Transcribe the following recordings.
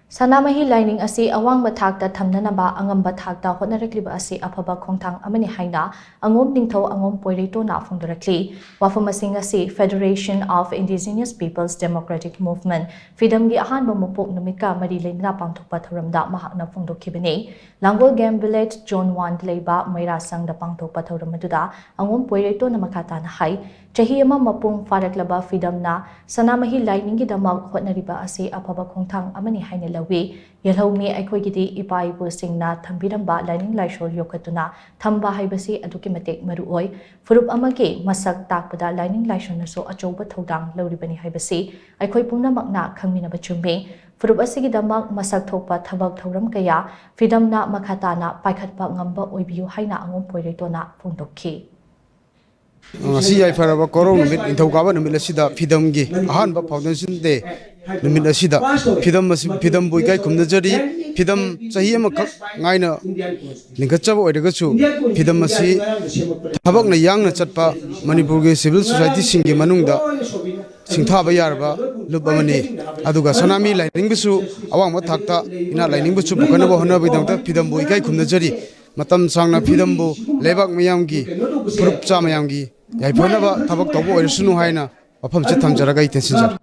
Sanamahi Laining Asi Awangba Thakta Thamnaba angamba Thakta Hotnarakliba Asi Aphaba khongthang amani haina Angom Ningthou Angom Poireiton phongdorakli wafamasing asi Federation of Indigenous Peoples Democratic Movement Freedom gi ahanba mupok numika mari leina pangthokpa thoramda mahakna phongdokhibani Langol Game Village Zone 1 leiba Maira Sangda pangthokpa thoramduda Angom Poireiton makata na hai chahi ama mapung faraklaba freedom na Sanamahi Laining gi damak Hotnariba Asi Aphaba khongthang amani haina lawi yelhomi aikhogidi ipai bu singna thambiramba Laining laishol yokatuna thamba haibasi aduki matek maruoi furup amage masak takpada Laining laishon naso achoba thodang lawribani haibasi aikhoi pungnamakna khangminaba chumbe furup asigi damak masak thokpa thabak thoram kaya freedom na makhatana paikhatpa ngamba oibiu haina Angom Poireitona phongdokhi Asi Aphaba korong numit inthokaba numit asida freedom gi ahanba foundation de numit asida freedom boikai kumnajari freedom chahi ama khak ngaina lingkhachaba oidagachu freedom asi thabakna yangna chatpa Manipur gi civil society singi manungda singthaba yarba lubamani aduga Sanamahi Laining bisu Awangba Thakta ina Laining bisu bukhanaba honabidamta freedom boikai kumnajari matam sangna freedom bu lebak mayamgi furup cha mayamgi yaiphonaba thabak tobo oirsunu haina wafam che thamjaraga itensinjar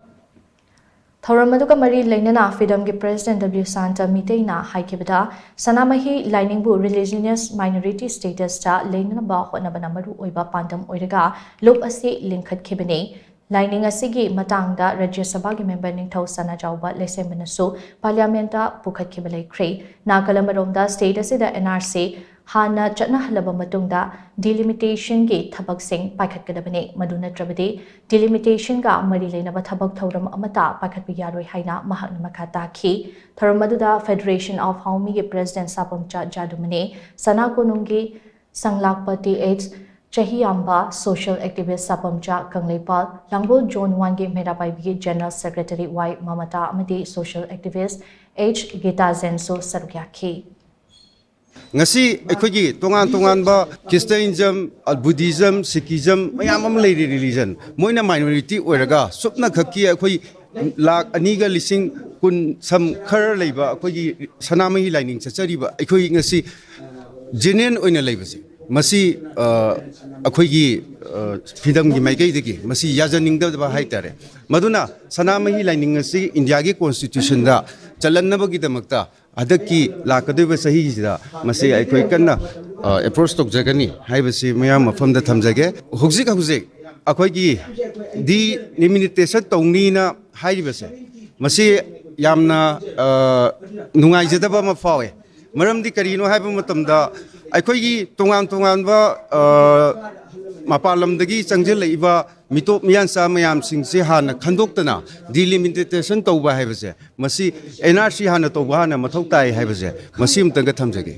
Thoramaduka Mari Lainana Freedom gi President W Santa Miteina haikibada Sanamahi Laining bu religious minority status ta Lainana ba honabana maru oiba pandam oiraga lob ase linkhat khibane Laining asigi matangda Rajya Sabha gi member Ningthou Sanajauba lesemanasu parliamenta pukhat khibale kre Nakalamaromda state asida NRC Hana Chatna Halaba Matungda delimitation gi thabak sing paikhat kadabane maduna trabade delimitation ga mari leinaba thabak thoram amata paikhat yaroi haina mahakna makata khi thoramaduda Federation of Haumi gi President Sapamcha Jadumane Sanakonungi Sanglakpati H Chahiyamba Social Activist Sapamcha Kanglepal Langol Zone 1 gi Merabai gi General Secretary Y Mamata amati Social Activist H Gita Zenso Sarugyakhi ngasi ekhogi tongan ba Christianism Buddhism Sikhism mayam am lady religion moina minority oiraga supna khaki ekhoi lak aniga lising kun sam khar leiba ekhoi Sanamahi Laining chachariba ekhoi ngasi genuine oina leibase masi ekhoi freedom gi maikai degi masi yajaningda ba haitare maduna Sanamahi Laining ngasi India gi constitution da chalanaba gi damakta adaki lakadeba sahi sida masi aikoi kanna approach tok jagani haibasi mayam mafamda thamjage hugzik akoi gi delimitation tongni na haibase masi yamna nungai jadaba ma fawe maramdi karino haiba matamda aikoi gi tongan ba mapalamdagi changjel leiba mitop miyansa mayam singse hana khandoktana delimitation tawba haibase masi NRC hana tawba hana mathau tai haibase masi mtanga thamjage